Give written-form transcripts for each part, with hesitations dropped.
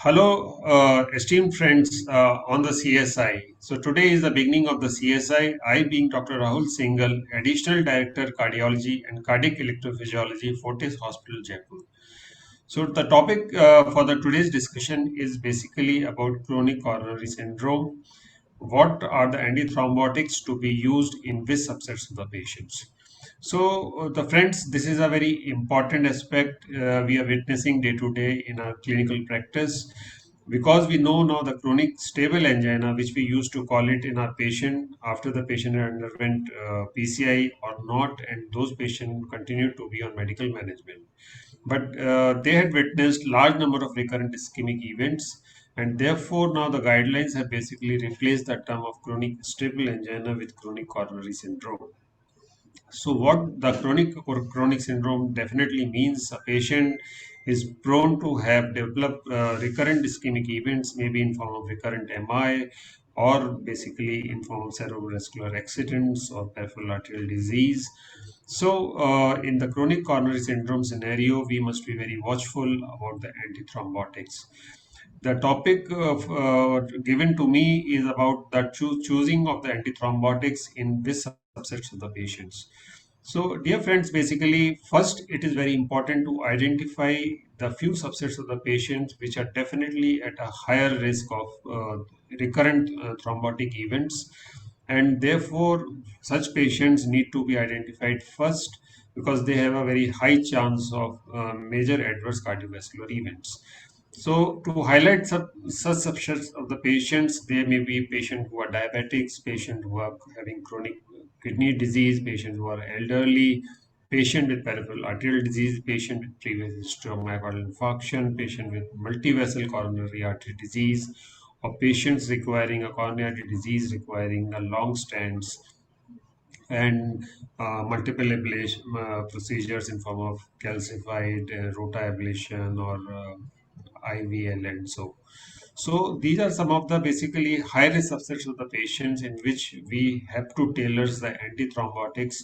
Hello, esteemed friends on the CSI. So today is the beginning of the CSI. I, being Dr. Rahul Singhal, Additional Director Cardiology and Cardiac Electrophysiology, FORTIS Hospital, Jaipur. So the topic for the today's discussion is basically about chronic coronary syndrome. What are the antithrombotics to be used in which subsets of the patients? So, the friends, this is a very important aspect we are witnessing day to day in our clinical practice because we know now the chronic stable angina, which we used to call it in our patient after the patient underwent PCI or not, and those patients continue to be on medical management. But they had witnessed large number of recurrent ischemic events, and therefore now the guidelines have basically replaced the term of chronic stable angina with chronic coronary syndrome. So, what the chronic or chronic syndrome definitely means, a patient is prone to have developed recurrent ischemic events, maybe in form of recurrent MI or basically in form of cerebrovascular accidents or peripheral arterial disease. So, in the chronic coronary syndrome scenario, we must be very watchful about the antithrombotics. The topic of, given to me is about the choosing of the antithrombotics in this subsets of the patients. So, dear friends, basically, first it is very important to identify the few subsets of the patients which are definitely at a higher risk of recurrent thrombotic events, and therefore, such patients need to be identified first because they have a very high chance of major adverse cardiovascular events. So, to highlight such subsets of the patients, there may be patients who are diabetics, patients who are having chronic kidney disease, patients who are elderly, patient with peripheral arterial disease, patient with previous history of myocardial infarction, patient with multivessel coronary artery disease, or patients requiring a coronary artery disease requiring a long stents and multiple ablation procedures in form of calcified rota ablation or IVL and so. So these are some of the basically high risk subsets of the patients in which we have to tailor the antithrombotics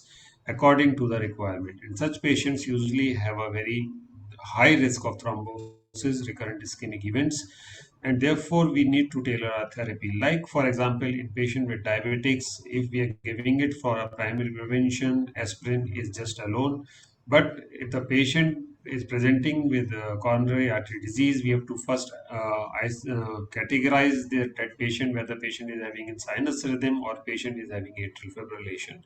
according to the requirement. And such patients usually have a very high risk of thrombosis, recurrent ischemic events, and therefore we need to tailor our therapy. Like for example, in patient with diabetics, if we are giving it for a primary prevention, aspirin is just alone. But if the patient is presenting with coronary artery disease, we have to first categorize that patient, whether patient is having a sinus rhythm or patient is having atrial fibrillation.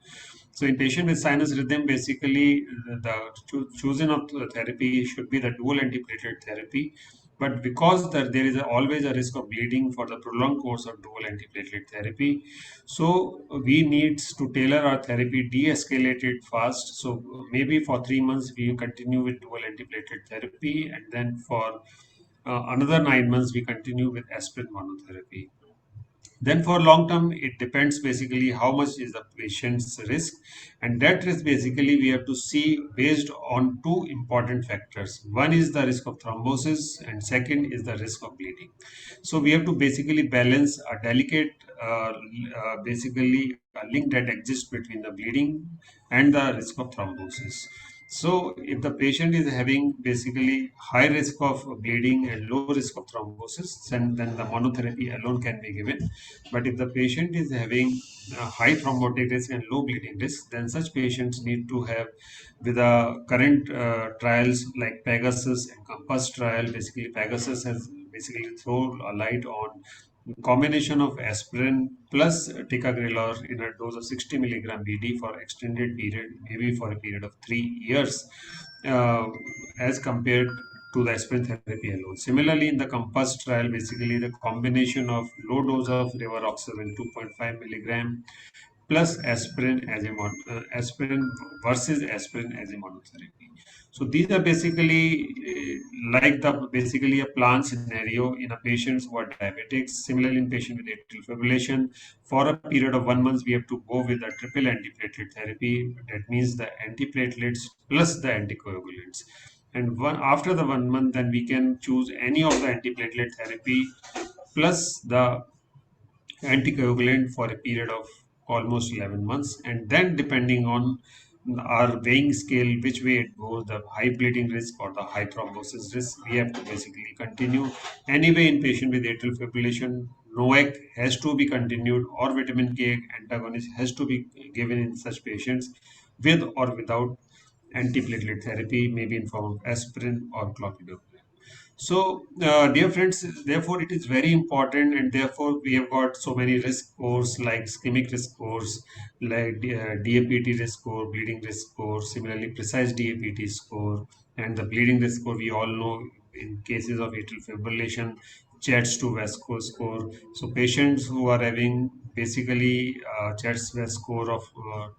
So in patient with sinus rhythm, basically the chosen of the therapy should be the dual antiplatelet therapy. But because there is always a risk of bleeding for the prolonged course of dual antiplatelet therapy, so we need to tailor our therapy, de-escalate it fast. So maybe for 3 months we continue with dual antiplatelet therapy, and then for another 9 months we continue with aspirin monotherapy. Then for long term, it depends basically how much is the patient's risk, and that risk basically we have to see based on two important factors. One is the risk of thrombosis, and second is the risk of bleeding. So we have to basically balance a delicate, basically a link that exists between the bleeding and the risk of thrombosis. So, if the patient is having basically high risk of bleeding and low risk of thrombosis, then the monotherapy alone can be given. But if the patient is having high thrombotic risk and low bleeding risk, then such patients need to have, with the current trials like Pegasus and Compass trial, basically Pegasus has basically thrown a light on combination of aspirin plus ticagrelor in a dose of 60 milligram BD for extended period, maybe for a period of 3 years, uh, as compared to the aspirin therapy alone. Similarly, in the Compass trial, basically the combination of low dose of rivaroxaban 2.5 milligram plus aspirin as a aspirin versus aspirin as a monotherapy. So these are basically like the basically a plan scenario in a patients who are diabetics. Similarly, in patient with atrial fibrillation, for a period of 1 month, we have to go with a triple antiplatelet therapy. That means the antiplatelets plus the anticoagulants. And after the 1 month, then we can choose any of the antiplatelet therapy plus the anticoagulant for a period of almost 11 months, and then depending on our weighing scale, which way it goes, the high bleeding risk or the high thrombosis risk, we have to basically continue. Anyway, in patient with atrial fibrillation, NOAC has to be continued, or vitamin K antagonist has to be given in such patients with or without antiplatelet therapy, maybe in form of aspirin or clopidogrel. So, dear friends, therefore, it is very important, and therefore, we have got so many risk scores like ischemic risk scores, like DAPT risk score, bleeding risk score, similarly, precise DAPT score, and the bleeding risk score. We all know in cases of atrial fibrillation, CHATS to VASCO score. So, patients who are having basically CHATS VAS score of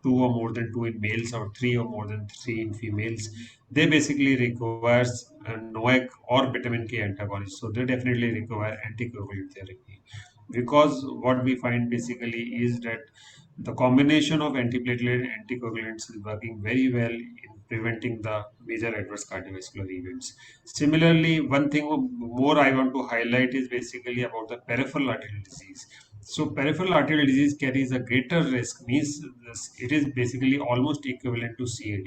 2 or more than 2 in males or 3 or more than 3 in females, they basically requires NOAC or vitamin K antagonist. So they definitely require anticoagulant therapy, because what we find basically is that the combination of antiplatelet and anticoagulants is working very well in preventing the major adverse cardiovascular events. Similarly, one thing more I want to highlight is basically about the peripheral arterial disease. So peripheral arterial disease carries a greater risk, means it is basically almost equivalent to CAD.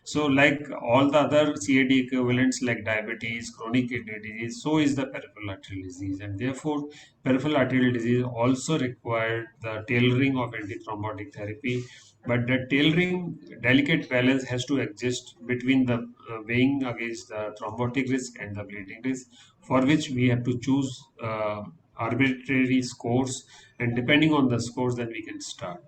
So, like all the other CAD equivalents like diabetes, chronic kidney disease, so is the peripheral arterial disease, and therefore peripheral arterial disease also required the tailoring of antithrombotic therapy. But the tailoring, delicate balance has to exist between the weighing against the thrombotic risk and the bleeding risk, for which we have to choose arbitrary scores, and depending on the scores, then we can start.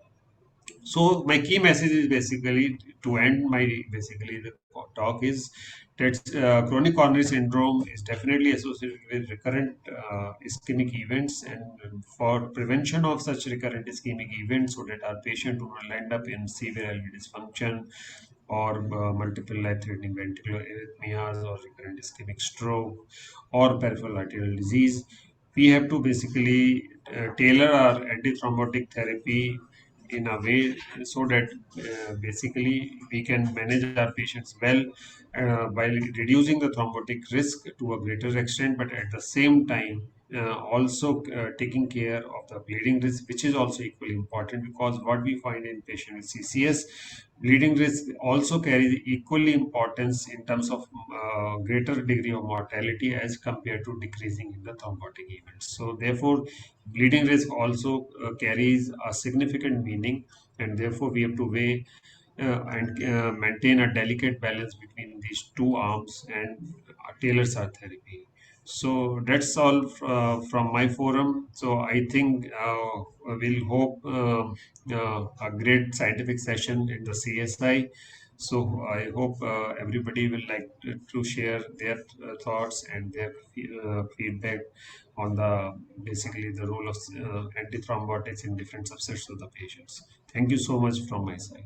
So my key message is basically, to end my basically the talk, is that chronic coronary syndrome is definitely associated with recurrent ischemic events, and for prevention of such recurrent ischemic events, so that our patient will not end up in severe LV dysfunction or multiple life-threatening ventricular arrhythmias or recurrent ischemic stroke or peripheral arterial disease, we have to basically tailor our antithrombotic therapy in a way so that basically we can manage our patients well while reducing the thrombotic risk to a greater extent, but at the same time also taking care of the bleeding risk, which is also equally important, because what we find in patients with CCS, bleeding risk also carries equally importance in terms of greater degree of mortality as compared to decreasing in the thrombotic events. So therefore, bleeding risk also carries a significant meaning, and therefore we have to weigh and maintain a delicate balance between these two arms and tailor our therapy. So that's all from my forum. So I think we'll hope a great scientific session in the CSI. So I hope everybody will like to share their thoughts and their feedback on the basically the role of antithrombotics in different subsets of the patients. Thank you so much from my side.